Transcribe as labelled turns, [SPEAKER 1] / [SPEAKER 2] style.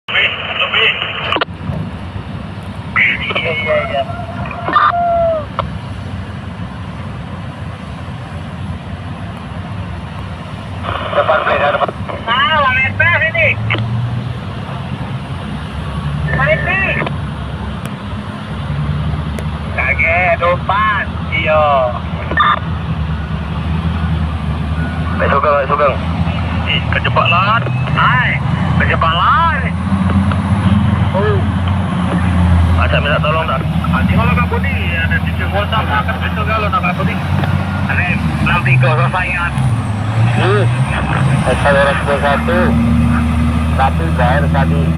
[SPEAKER 1] Lebih. Iya. Depan beda depan. Nah, meter ini. Ini. Kaget, depan. Iya. Sugeng. Kejebak lah. Hai, kejebak lah. Ada minta tolong tak? Kalau Kak Budi ada di WhatsApp akan besok kalau nak Kak Budi. Ada 63 selesaian.
[SPEAKER 2] Evaluasi 21 tapi bayar tadi